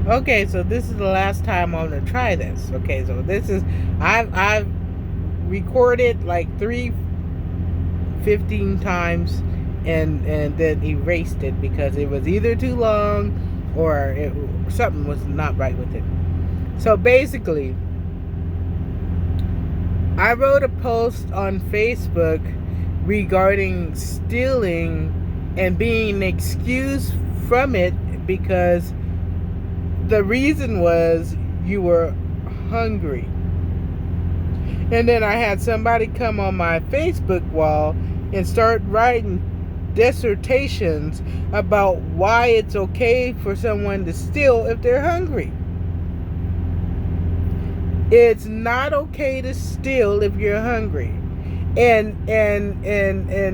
Okay, so this is the last time I'm gonna try this. Okay, so this is I've recorded like 3 15 times and then erased it because it was either too long or something was not right with it. So basically, I wrote a post on Facebook regarding stealing and being excused from it because the reason was you were hungry. And then I had somebody come on my Facebook wall and start writing dissertations about why it's okay for someone to steal if they're hungry. It's not okay to steal if you're hungry. And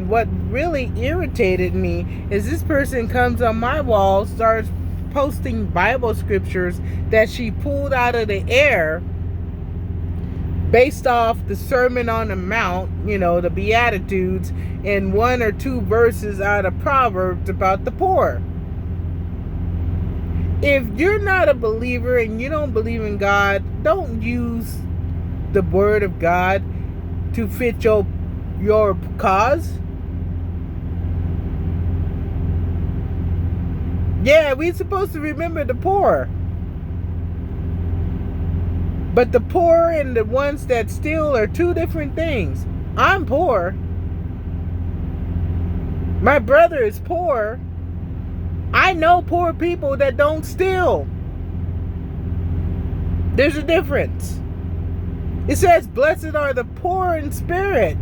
what really irritated me is this person comes on my wall, starts posting Bible scriptures that she pulled out of the air based off the Sermon on the Mount, the Beatitudes, and 1 or 2 verses out of Proverbs about the poor. If you're not a believer and you don't believe in God, don't use the word of God to fit your cause. Yeah, we're supposed to remember the poor. But the poor and the ones that steal are 2 different things. I'm poor. My brother is poor. I know poor people that don't steal. There's a difference. It says, blessed are the poor in spirit,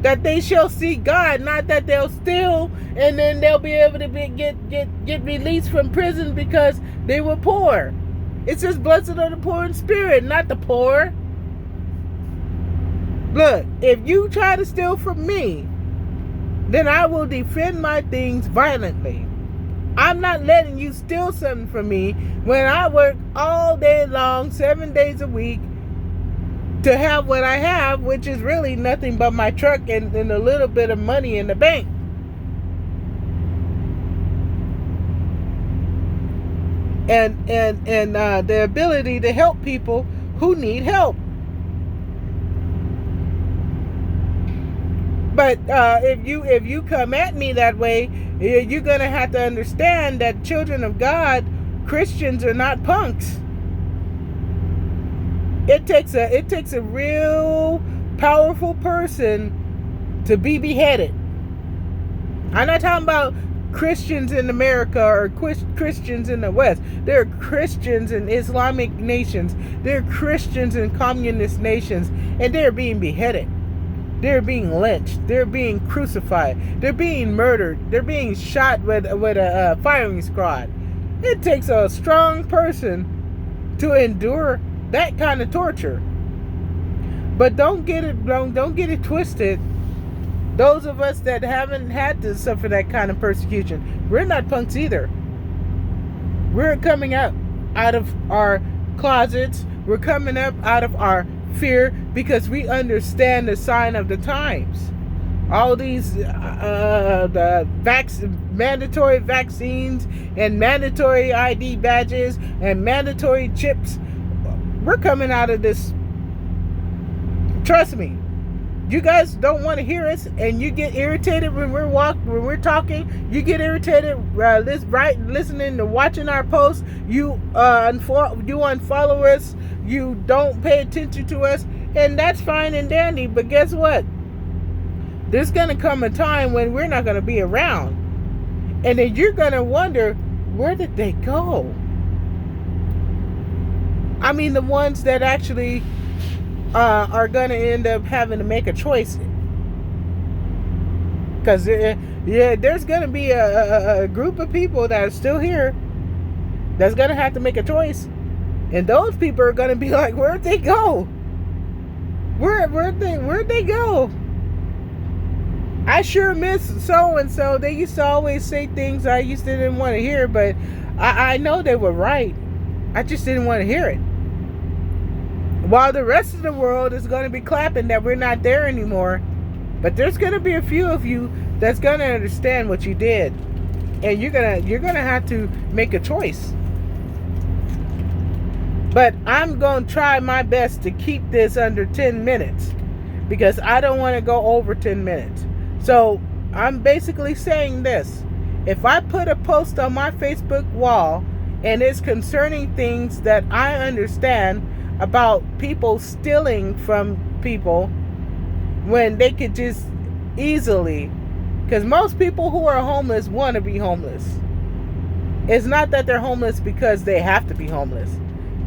that they shall see God, not that they'll steal and then they'll be able to get released from prison because they were poor. It says, blessed are the poor in spirit, not the poor. Look, if you try to steal from me, then I will defend my things violently. I'm not letting you steal something from me when I work all day long, 7 days a week, to have what I have, which is really nothing but my truck and a little bit of money in the bank. And the ability to help people who need help. But if you come at me that way, you're gonna have to understand that children of God, Christians, are not punks. It takes a real powerful person to be beheaded. I'm not talking about Christians in America or Christians in the West. There are Christians in Islamic nations. There are Christians in communist nations, and they're being beheaded. They're being lynched. They're being crucified. They're being murdered. They're being shot with a firing squad. It takes a strong person to endure that kind of torture. But don't get it twisted. Those of us that haven't had to suffer that kind of persecution, we're not punks either. We're coming out of our closets. We're coming up out of our fear because we understand the sign of the times. All these mandatory vaccines and mandatory ID badges and mandatory chips. We're coming out of this. Trust me. You guys don't want to hear us, and you get irritated when we're talking. You get irritated listening to watching our posts. You unfollow us. You don't pay attention to us, and that's fine and dandy. But guess what? There's gonna come a time when we're not gonna be around, and then you're gonna wonder, where did they go? I mean, the ones that actually are going to end up having to make a choice, because there's going to be a group of people that are still here that's going to have to make a choice, and those people are going to be like, where'd they go? Where'd they go? I sure miss so and so. They used to always say things I used to didn't want to hear, but I know they were right. I just didn't want to hear it. While the rest of the world is going to be clapping that we're not there anymore. But there's going to be a few of you that's going to understand what you did. And you're gonna have to make a choice. But I'm going to try my best to keep this under 10 minutes because I don't want to go over 10 minutes. So I'm basically saying this. If I put a post on my Facebook wall and it's concerning things that I understand about people stealing from people when they could just easily, because most people who are homeless want to be homeless. It's not that they're homeless because they have to be homeless.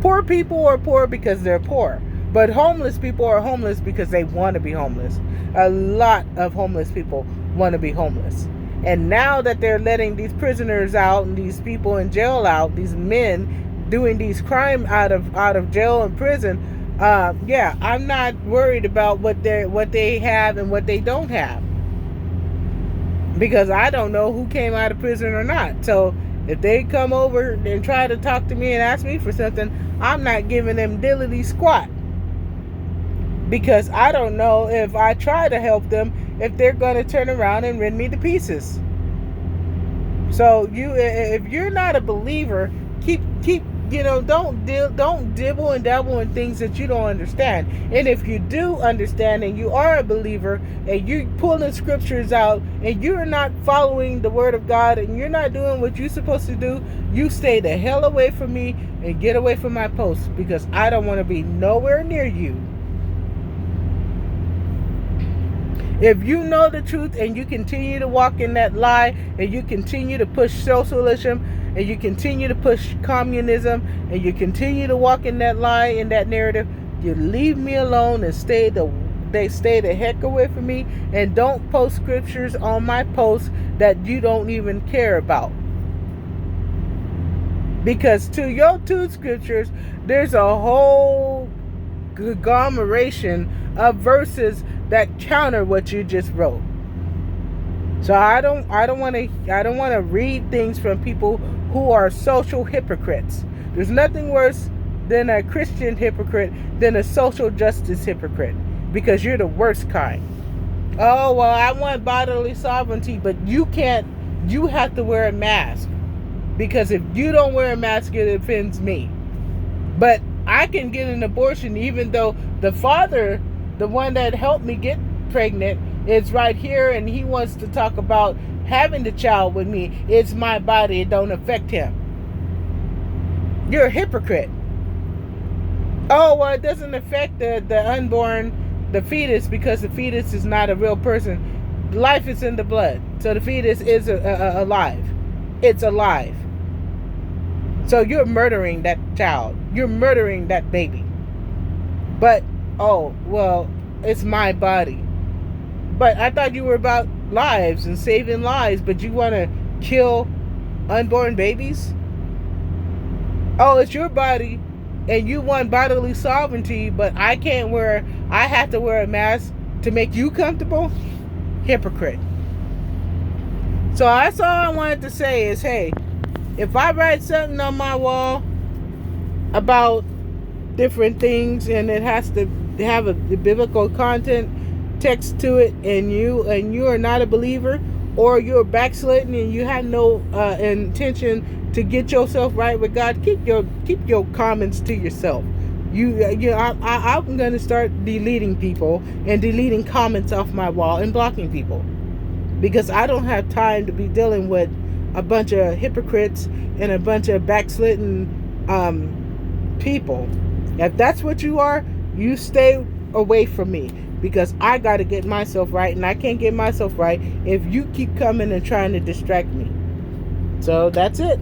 Poor people are poor because they're poor. But homeless people are homeless because they want to be homeless. A lot of homeless people want to be homeless. And now that they're letting these prisoners out and these people in jail out, these men doing these crime out of jail and prison, yeah, I'm not worried about what they have and what they don't have. Because I don't know who came out of prison or not. So if they come over and try to talk to me and ask me for something, I'm not giving them diddly squat. Because I don't know if I try to help them, if they're going to turn around and rend me to pieces. So if you're not a believer, keep don't dibble and dabble in things that you don't understand. And if you do understand and you are a believer and you pulling scriptures out and you're not following the word of God and you're not doing what you're supposed to do, you stay the hell away from me and get away from my posts, because I don't want to be nowhere near you. If you know the truth and you continue to walk in that lie and you continue to push socialism and you continue to push communism and you continue to walk in that lie, in that narrative, you leave me alone and stay the heck away from me, and don't post scriptures on my posts that you don't even care about. Because to your two scriptures, there's a whole conglomeration of verses that counter what you just wrote. So I don't want to read things from people who are social hypocrites. There's nothing worse than a Christian hypocrite than a social justice hypocrite, because you're the worst kind. Oh, well, I want bodily sovereignty, but you can't. You have to wear a mask, because if you don't wear a mask, it offends me. But I can get an abortion even though the father, the one that helped me get pregnant, is right here and he wants to talk about having the child with me. It's my body. It don't affect him. You're a hypocrite. Oh, well, it doesn't affect the unborn, the fetus, because the fetus is not a real person. Life is in the blood. So the fetus is alive. It's alive. So you're murdering that child. You're murdering that baby. But, oh, well, it's my body. But I thought you were about lives and saving lives, but you want to kill unborn babies? Oh, it's your body and you want bodily sovereignty, but I have to wear a mask to make you comfortable? Hypocrite. So that's all I wanted to say is, hey, if I write something on my wall about different things and it has to have a biblical content text to it, and you are not a believer, or you're backsliding and you have no intention to get yourself right with God, keep your comments to yourself. I'm going to start deleting people and deleting comments off my wall and blocking people, because I don't have time to be dealing with a bunch of hypocrites and a bunch of backslidden people. If that's what you are, you stay away from me, because I got to get myself right, and I can't get myself right if you keep coming and trying to distract me. So that's it.